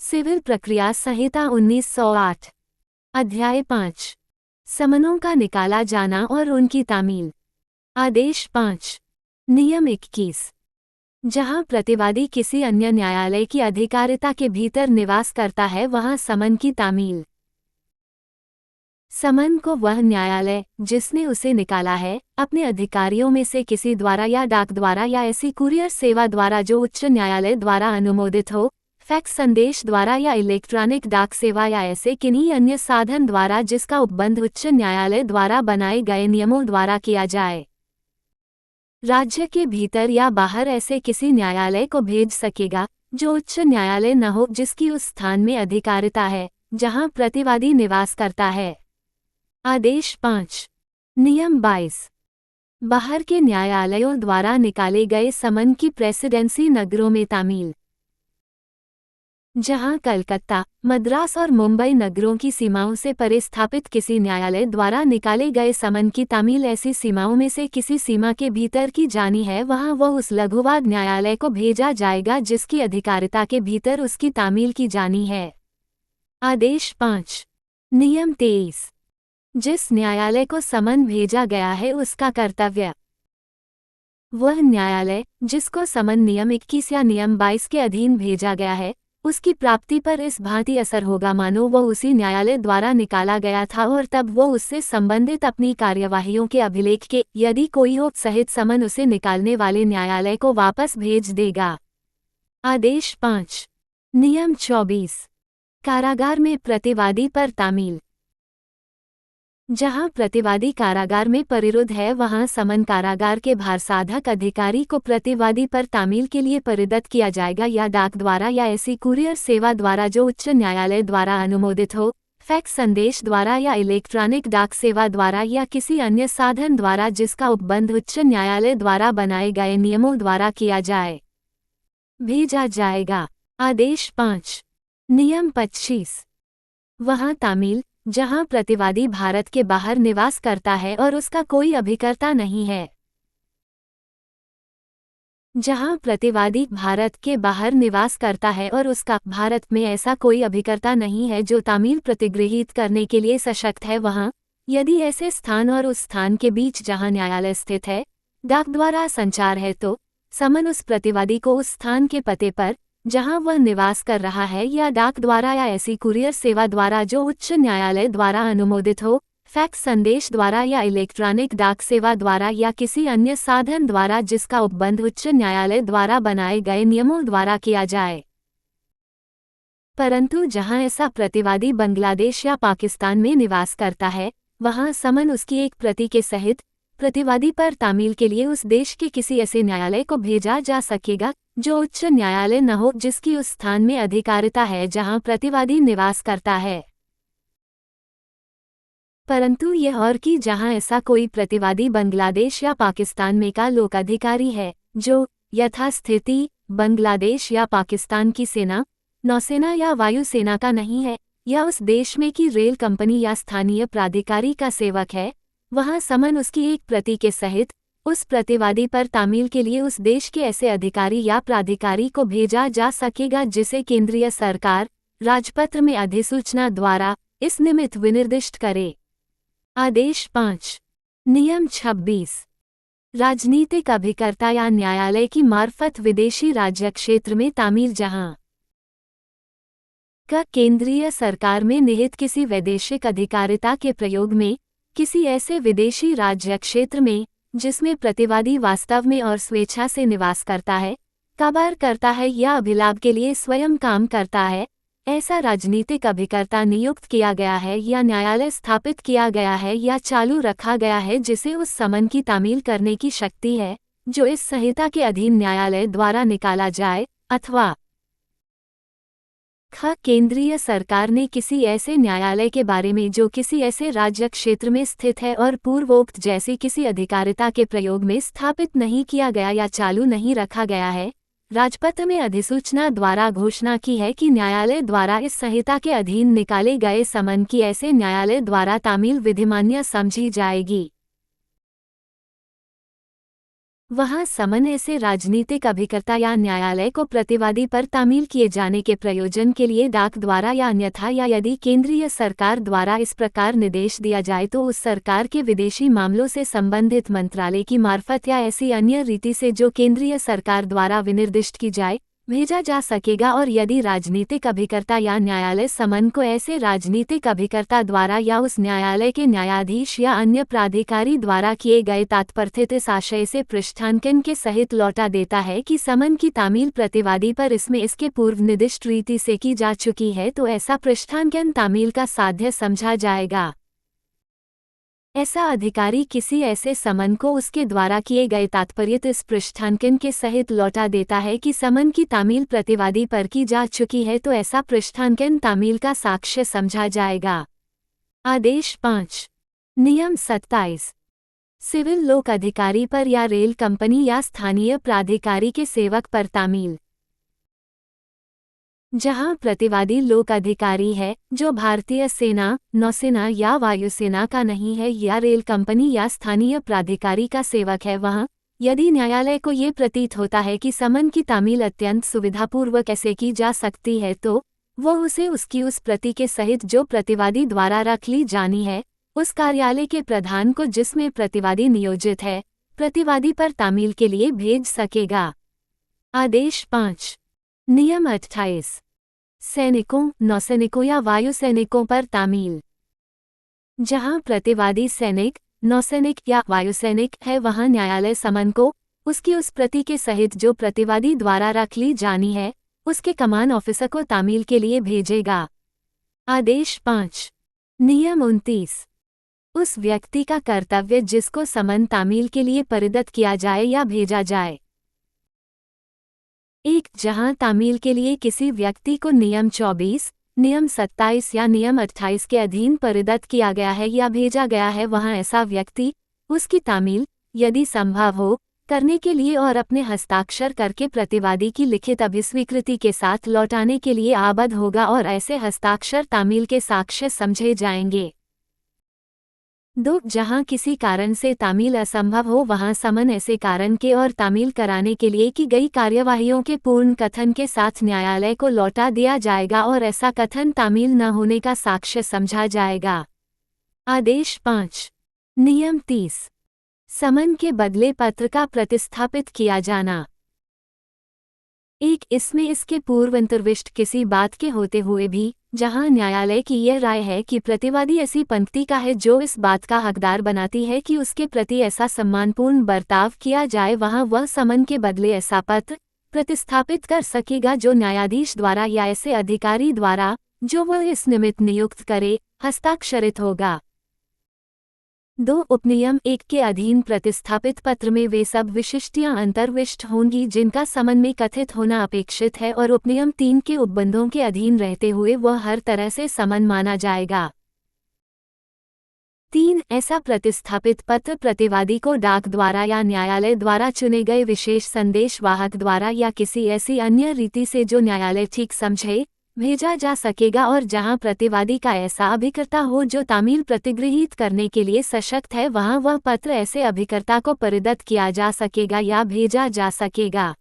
Civil प्रक्रिया संहिता 1908। अध्याय 5। समनों का निकाला जाना और उनकी तामील। आदेश 5। नियम 21। जहां प्रतिवादी किसी अन्य न्यायालय की अधिकारिता के भीतर निवास करता है वहां समन की तामील। समन को वह न्यायालय जिसने उसे निकाला है अपने अधिकारियों में से किसी द्वारा या डाक द्वारा या ऐसी कुरियर सेवा द्वारा जो उच्च न्यायालय द्वारा अनुमोदित हो, फैक्स संदेश द्वारा या इलेक्ट्रॉनिक डाक सेवा या ऐसे किन्हीं अन्य साधन द्वारा जिसका उपबंध उच्च न्यायालय द्वारा बनाए गए नियमों द्वारा किया जाए। राज्य के भीतर या बाहर ऐसे किसी न्यायालय को भेज सकेगा जो उच्च न्यायालय न हो जिसकी उस स्थान में अधिकारिता है जहां प्रतिवादी निवास करता है। आदेश 5। नियम 22। बाहर के न्यायालयों द्वारा निकाले गए समन की प्रेसिडेंसी नगरों में तामील। जहां कलकत्ता, मद्रास और मुंबई नगरों की सीमाओं से परे स्थापित किसी न्यायालय द्वारा निकाले गए समन की तामील ऐसी सीमाओं में से किसी सीमा के भीतर की जानी है वहां वह उस लघुवाद न्यायालय को भेजा जाएगा जिसकी अधिकारिता के भीतर उसकी तामील की जानी है। आदेश 5। नियम 23। जिस न्यायालय को समन भेजा गया है उसका कर्तव्य। वह न्यायालय जिसको समन नियम 21 या नियम 22 के अधीन भेजा गया है उसकी प्राप्ति पर इस भांति असर होगा मानो वह उसी न्यायालय द्वारा निकाला गया था और तब वो उससे संबंधित अपनी कार्यवाहियों के अभिलेख के यदि कोई हो सहित समन उसे निकालने वाले न्यायालय को वापस भेज देगा। आदेश 5। नियम 24। कारागार में प्रतिवादी पर तामील। जहां प्रतिवादी कारागार में परिरुद्ध है वहां समन कारागार के भारसाधक अधिकारी को प्रतिवादी पर तामील के लिए परिदत्त किया जाएगा या डाक द्वारा या ऐसी कुरियर सेवा द्वारा जो उच्च न्यायालय द्वारा अनुमोदित हो, फैक्स संदेश द्वारा या इलेक्ट्रॉनिक डाक सेवा द्वारा या किसी अन्य साधन द्वारा जिसका उपबंध उच्च न्यायालय द्वारा बनाए गए नियमों द्वारा किया जाए, भेजा जाएगा। आदेश 5। नियम 25। वहां तामील जहां प्रतिवादी भारत के बाहर निवास करता है और उसका कोई अभिकर्ता नहीं है। जहां प्रतिवादी भारत के बाहर निवास करता है और उसका भारत में ऐसा कोई अभिकर्ता नहीं है जो तामील प्रतिगृहीत करने के लिए सशक्त है वहां यदि ऐसे स्थान और उस स्थान के बीच जहां न्यायालय स्थित है डाक द्वारा संचार है तो समन उस प्रतिवादी को उस स्थान के पते पर जहां वह निवास कर रहा है या डाक द्वारा या ऐसी कुरियर सेवा द्वारा जो उच्च न्यायालय द्वारा अनुमोदित हो, फैक्स संदेश द्वारा या इलेक्ट्रॉनिक डाक सेवा द्वारा या किसी अन्य साधन द्वारा जिसका उपबंध उच्च न्यायालय द्वारा बनाए गए नियमों द्वारा किया जाए। परंतु जहां ऐसा प्रतिवादी बांग्लादेश या पाकिस्तान में निवास करता है वहां समन उसकी एक प्रति के सहित प्रतिवादी पर तामील के लिए उस देश के किसी ऐसे न्यायालय को भेजा जा सकेगा जो उच्च न्यायालय न हो जिसकी उस स्थान में अधिकारिता है जहां प्रतिवादी निवास करता है। परंतु यह और कि जहां ऐसा कोई प्रतिवादी बांग्लादेश या पाकिस्तान में का लोक अधिकारी है जो यथास्थिति बांग्लादेश या पाकिस्तान की सेना, नौसेना या वायुसेना का नहीं है या उस देश में की रेल कंपनी या स्थानीय प्राधिकारी का सेवक है, वहां समन उसकी एक प्रति के सहित उस प्रतिवादी पर तामील के लिए उस देश के ऐसे अधिकारी या प्राधिकारी को भेजा जा सकेगा जिसे केंद्रीय सरकार राजपत्र में अधिसूचना द्वारा इस निमित्त विनिर्दिष्ट करे। आदेश 5। नियम 26। राजनीतिक अभिकर्ता या न्यायालय की मार्फत विदेशी राज्य क्षेत्र में तामील जहां का केंद्रीय सरकार में निहित किसी वैदेशिक अधिकारिता के प्रयोग में किसी ऐसे विदेशी राज्य क्षेत्र में जिसमें प्रतिवादी वास्तव में और स्वेच्छा से निवास करता है, काबार करता है या अभिलाभ के लिए स्वयं काम करता है, ऐसा राजनीतिक अभिकर्ता नियुक्त किया गया है या न्यायालय स्थापित किया गया है या चालू रखा गया है जिसे उस समन की तामील करने की शक्ति है जो इस संहिता के अधीन न्यायालय द्वारा निकाला जाए, अथवा ख केंद्रीय सरकार ने किसी ऐसे न्यायालय के बारे में जो किसी ऐसे राज्य क्षेत्र में स्थित है और पूर्वोक्त जैसी किसी अधिकारिता के प्रयोग में स्थापित नहीं किया गया या चालू नहीं रखा गया है, राजपत्र में अधिसूचना द्वारा घोषणा की है कि न्यायालय द्वारा इस संहिता के अधीन निकाले गए समन की ऐसे न्यायालय द्वारा तामील विधिमान्य समझी जाएगी। वहाँ समन ऐसे राजनीतिक अभिकर्ता या न्यायालय को प्रतिवादी पर तामील किए जाने के प्रयोजन के लिए डाक द्वारा या अन्यथा या यदि केंद्रीय सरकार द्वारा इस प्रकार निर्देश दिया जाए तो उस सरकार के विदेशी मामलों से संबंधित मंत्रालय की मार्फत या ऐसी अन्य रीति से जो केंद्रीय सरकार द्वारा विनिर्दिष्ट की जाए भेजा जा सकेगा। और यदि राजनीतिक अभिकर्ता या न्यायालय समन को ऐसे राजनीतिक अभिकर्ता द्वारा या उस न्यायालय के न्यायाधीश या अन्य प्राधिकारी द्वारा किए गए तात्पर्थित इस आशय से पृष्ठांकन के सहित लौटा देता है कि समन की तामील प्रतिवादी पर इसमें इसके पूर्व निर्दिष्ट रीति से की जा चुकी है तो ऐसा पृष्ठांकन तामील का साध्य समझा जाएगा। ऐसा अधिकारी किसी ऐसे समन को उसके द्वारा किए गए तात्पर्यत इस पृष्ठांकन के सहित लौटा देता है कि समन की तामील प्रतिवादी पर की जा चुकी है तो ऐसा पृष्ठांकन तामील का साक्ष्य समझा जाएगा। आदेश 5 नियम 27 सिविल लोक अधिकारी पर या रेल कंपनी या स्थानीय प्राधिकारी के सेवक पर तामील। जहां प्रतिवादी लोक अधिकारी है जो भारतीय सेना, नौसेना या वायुसेना का नहीं है या रेल कंपनी या स्थानीय प्राधिकारी का सेवक है, वहां यदि न्यायालय को ये प्रतीत होता है कि समन की तामील अत्यंत सुविधापूर्वक ऐसे की जा सकती है तो वह उसे उसकी उस प्रति के सहित जो प्रतिवादी द्वारा रख ली जानी है उस कार्यालय के प्रधान को जिसमें प्रतिवादी नियोजित है प्रतिवादी पर तामील के लिए भेज सकेगा। आदेश 5 नियम 28 सैनिकों, नौसैनिकों या वायुसैनिकों पर तामील। जहां प्रतिवादी सैनिक, नौसैनिक या वायुसैनिक है वहां न्यायालय समन को उसकी उस प्रति के सहित जो प्रतिवादी द्वारा रख ली जानी है उसके कमान ऑफिसर को तामील के लिए भेजेगा। आदेश 5 नियम 29 उस व्यक्ति का कर्तव्य जिसको समन तामील के लिए परिदत्त किया जाए या भेजा जाए। 1 जहां तामील के लिए किसी व्यक्ति को नियम 24, नियम 27 या नियम 28 के अधीन परिदत्त किया गया है या भेजा गया है वहां ऐसा व्यक्ति उसकी तामील यदि संभव हो करने के लिए और अपने हस्ताक्षर करके प्रतिवादी की लिखित अभिस्वीकृति के साथ लौटाने के लिए आबद्ध होगा और ऐसे हस्ताक्षर तामील के साक्ष्य समझे जाएंगे। 2 जहां किसी कारण से तामील असंभव हो वहां समन ऐसे कारण के और तामील कराने के लिए की गई कार्यवाहियों के पूर्ण कथन के साथ न्यायालय को लौटा दिया जाएगा और ऐसा कथन तामील न होने का साक्ष्य समझा जाएगा। आदेश 5 नियम 30 समन के बदले पत्र का प्रतिस्थापित किया जाना। 1 इसमें इसके पूर्व अंतर्विष्ट किसी बात के होते हुए भी जहां न्यायालय की यह राय है कि प्रतिवादी ऐसी पंक्ति का है जो इस बात का हकदार बनाती है कि उसके प्रति ऐसा सम्मानपूर्ण बर्ताव किया जाए वहां वह समन के बदले ऐसा पत्र प्रतिस्थापित कर सकेगा जो न्यायाधीश द्वारा या ऐसे अधिकारी द्वारा जो वह इस निमित्त नियुक्त करे हस्ताक्षरित होगा। 2 उपनियम 1 के अधीन प्रतिस्थापित पत्र में वे सब विशिष्टियां अंतर्विष्ट होंगी जिनका समन में कथित होना अपेक्षित है और उपनियम 3 के उपबंधों के अधीन रहते हुए वह हर तरह से समन माना जाएगा। 3 ऐसा प्रतिस्थापित पत्र प्रतिवादी को डाक द्वारा या न्यायालय द्वारा चुने गए विशेष संदेश वाहक द्वारा या किसी ऐसी अन्य रीति से जो न्यायालय ठीक समझे भेजा जा सकेगा और जहां प्रतिवादी का ऐसा अभिकर्ता हो जो तामील प्रतिगृहीत करने के लिए सशक्त है वहां वह पत्र ऐसे अभिकर्ता को परिदत्त किया जा सकेगा या भेजा जा सकेगा।